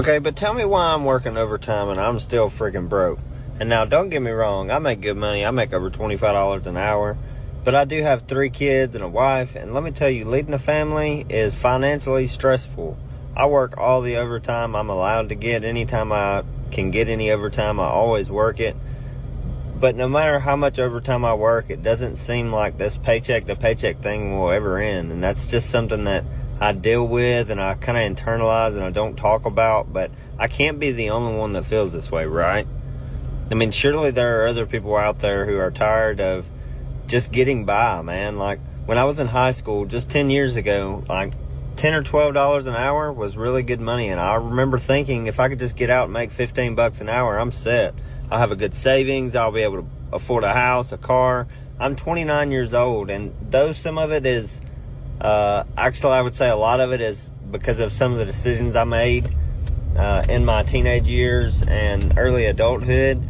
Okay, but tell me why I'm working overtime and I'm still freaking broke. And now, don't get me wrong, I make good money. I make over $25 an hour. But I do have 3 kids and a wife. And let me tell you, leading a family is financially stressful. I work all the overtime I'm allowed to get. Anytime I can get any overtime, I always work it. But no matter how much overtime I work, it doesn't seem like this paycheck to paycheck thing will ever end. And that's just something that I deal with and I kind of internalize and I don't talk about. But I can't be the only one that feels this way, right? I mean, surely there are other people out there who are tired of just getting by, man. Like, when I was in high school just 10 years ago, like $10 or $12 an hour was really good money. And I remember thinking, if I could just get out and make 15 bucks an hour, I'm set. I'll have a good savings. I'll be able to afford a house, a car. I'm 29 years old. And though some of it is, actually, I would say a lot of it is because of some of the decisions I made in my teenage years and early adulthood.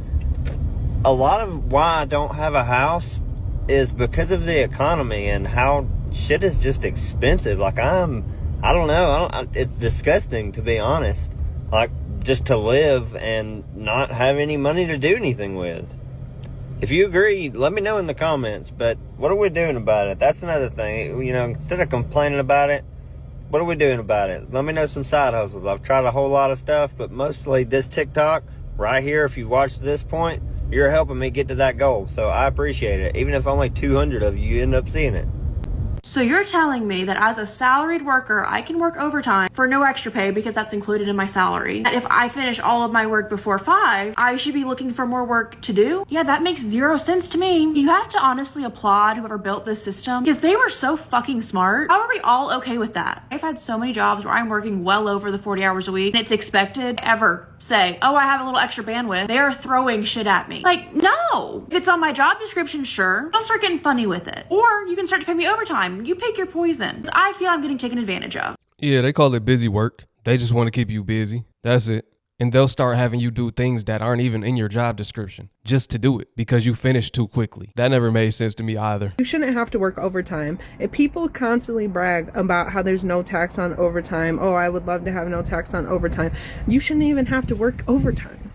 A lot of why I don't have a house is because of the economy and how shit is just expensive. Like, I don't know. It's disgusting, to be honest. Like, just to live and not have any money to do anything with. If you agree, let me know in the comments. But what are we doing about it? That's another thing. You know, instead of complaining about it, what are we doing about it? Let me know some side hustles. I've tried a whole lot of stuff, but mostly this TikTok right here. If you've watched to this point, you're helping me get to that goal. So I appreciate it. Even if only 200 of you end up seeing it. So you're telling me that as a salaried worker, I can work overtime for no extra pay because that's included in my salary. That if I finish all of my work before 5, I should be looking for more work to do? Yeah, that makes 0 sense to me. You have to honestly applaud whoever built this system because they were so fucking smart. How are we all okay with that? I've had so many jobs where I'm working well over the 40 hours a week and it's expected ever say, oh, I have a little extra bandwidth. They are throwing shit at me. Like, no. If it's on my job description, sure. Don't start getting funny with it. Or you can start to pay me overtime. You pick your poison. I feel I'm getting taken advantage of. Yeah, they call it busy work. They just want to keep you busy. That's it. And they'll start having you do things that aren't even in your job description just to do it because you finished too quickly. That never made sense to me either. You shouldn't have to work overtime. If people constantly brag about how there's no tax on overtime, oh, I would love to have no tax on overtime, you shouldn't even have to work overtime.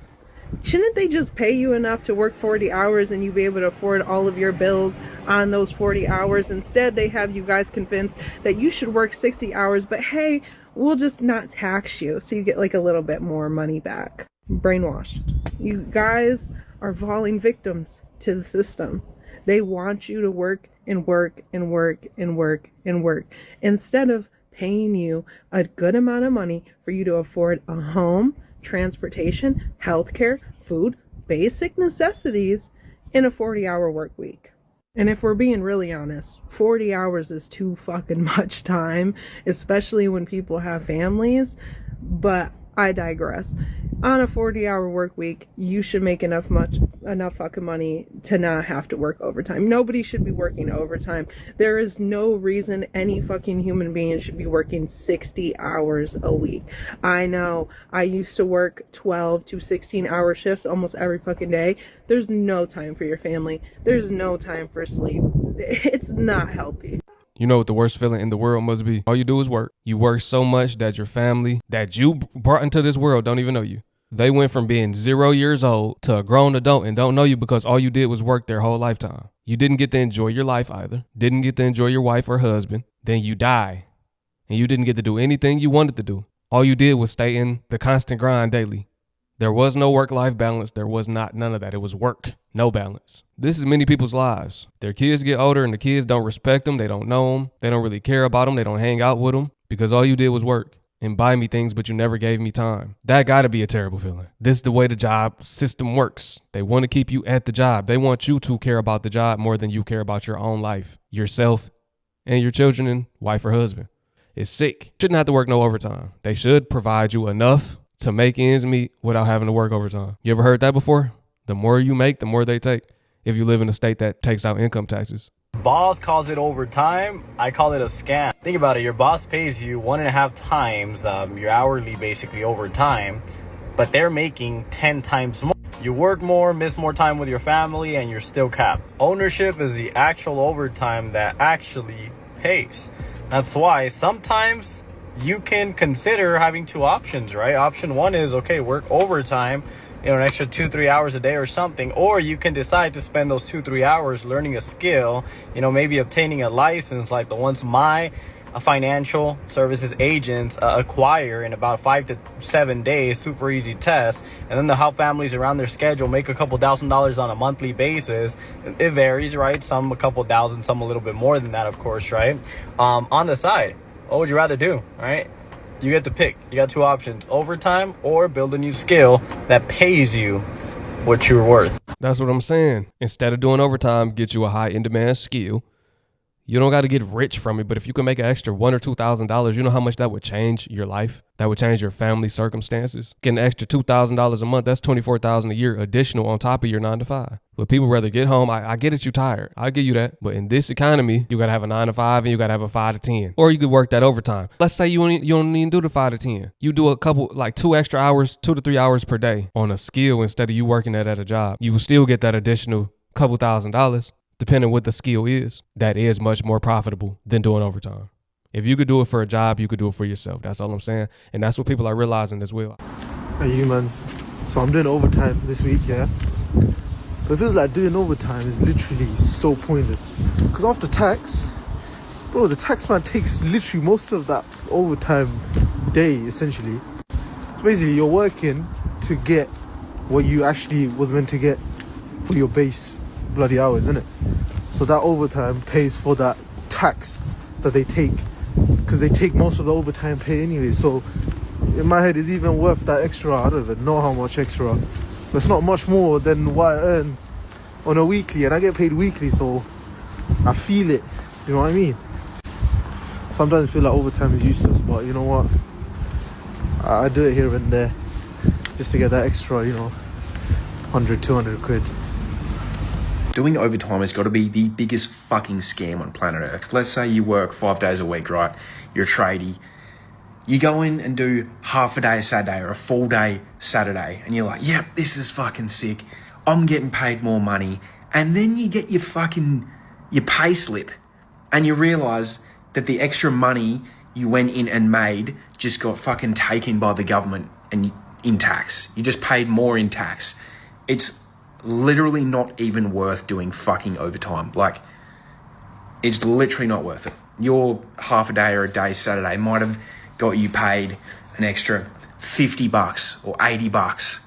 Shouldn't they just pay you enough to work 40 hours and you be able to afford all of your bills on those 40 hours? Instead, they have you guys convinced that you should work 60 hours, but hey, we'll just not tax you so you get like a little bit more money back. Brainwashed. You guys are falling victims to the system. They want you to work and work and work and work and work instead of paying you a good amount of money for you to afford a home, transportation, healthcare, food, basic necessities in a 40-hour work week. And if we're being really honest, 40 hours is too fucking much time, especially when people have families. But I digress. On a 40-hour work week, you should make enough fucking money to not have to work overtime. Nobody should be working overtime. There is no reason any fucking human being should be working 60 hours a week. I know I used to work 12 to 16-hour shifts almost every fucking day. There's no time for your family. There's no time for sleep. It's not healthy. You know what the worst feeling in the world must be? All you do is work. You work so much that your family that you brought into this world don't even know you. They went from being 0 years old to a grown adult and don't know you because all you did was work their whole lifetime. You didn't get to enjoy your life either. Didn't get to enjoy your wife or husband. Then you die. And you didn't get to do anything you wanted to do. All you did was stay in the constant grind daily. There was no work-life balance. There was none of that. It was work, no balance. This is many people's lives. Their kids get older and the kids don't respect them. They don't know them. They don't really care about them. They don't hang out with them because all you did was work and buy me things, but you never gave me time. That gotta be a terrible feeling. This is the way the job system works. They want to keep you at the job. They want you to care about the job more than you care about your own life, yourself, and your children and wife or husband. It's sick. Shouldn't have to work no overtime. They should provide you enough to make ends meet without having to work overtime. You ever heard that before? The more you make, the more they take. If you live in a state that takes out income taxes. Boss calls it overtime. I call it a scam. Think about it. Your boss pays you 1.5 times your hourly, basically overtime, but they're making 10 times more. You work more, miss more time with your family, and you're still capped. Ownership is the actual overtime that actually pays. That's why sometimes you can consider having two options, right? Option one is, okay, work overtime, an extra 2-3 hours a day or something, or you can decide to spend those 2-3 hours learning a skill, maybe obtaining a license like the ones my financial services agents acquire in about 5 to 7 days, super easy test. And then they'll help families around their schedule make a couple $1,000s on a monthly basis. It varies, right? Some a couple thousand, some a little bit more than that, of course, right? On the side, what would you rather do, right? You get to pick. You got two options: overtime or build a new skill that pays you what you're worth. That's what I'm saying. Instead of doing overtime, get you a high in demand skill. You don't got to get rich from it, but if you can make an extra $1,000 or $2,000, you know how much that would change your life? That would change your family circumstances. Getting an extra $2,000 a month, that's $24,000 a year additional on top of your 9 to 5. But people rather get home. I get it, you tired. I give you that. But in this economy, you got to have a 9 to 5 and you got to have a 5 to 10. Or you could work that overtime. Let's say you don't even do the 5 to 10. You do a couple, like 2 extra hours, 2 to 3 hours per day on a skill instead of you working that at a job. You will still get that additional couple $1,000. Depending what the skill is, that is much more profitable than doing overtime. If you could do it for a job, you could do it for yourself. That's all I'm saying. And that's what people are realizing as well. Hey, humans. So I'm doing overtime this week, yeah? But it feels like doing overtime is literally so pointless. Because after tax, bro, the tax man takes literally most of that overtime day, essentially. So basically, you're working to get what you actually was meant to get for your base bloody hours, isn't it? So that overtime pays for that tax that they take, because they take most of the overtime pay anyway. So in my head, it's even worth that extra. I don't even know how much extra, but it's not much more than what I earn on a weekly, and I get paid weekly, so I feel it. You know what I mean? Sometimes I feel like overtime is useless, but you know what, I do it here and there just to get that extra, 100, 200 quid. Doing overtime has got to be the biggest fucking scam on planet Earth. Let's say you work 5 days a week, right? You're a tradie. You go in and do half a day Saturday or a full day Saturday, and you're like, yep, this is fucking sick. I'm getting paid more money. And then you get your pay slip, and you realize that the extra money you went in and made just got fucking taken by the government and in tax. You just paid more in tax. It's literally not even worth doing fucking overtime. Like, it's literally not worth it. Your half a day or a day Saturday might have got you paid an extra $50 or $80.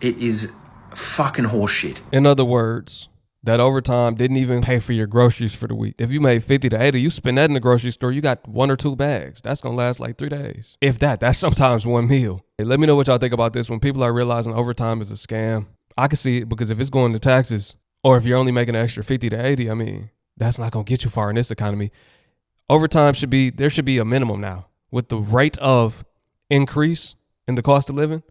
It is fucking horseshit. In other words, that overtime didn't even pay for your groceries for the week. If you made 50 to 80, you spend that in the grocery store, you got 1 or 2 bags. That's going to last like 3 days. If that's sometimes 1 meal. Hey, let me know what y'all think about this. When people are realizing overtime is a scam, I can see it, because if it's going to taxes, or if you're only making an extra 50 to 80, I mean, that's not going to get you far in this economy. Overtime there should be a minimum now. With the rate of increase in the cost of living,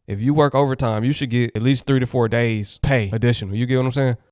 if you work overtime, you should get at least 3 to 4 days pay additional. You get what I'm saying?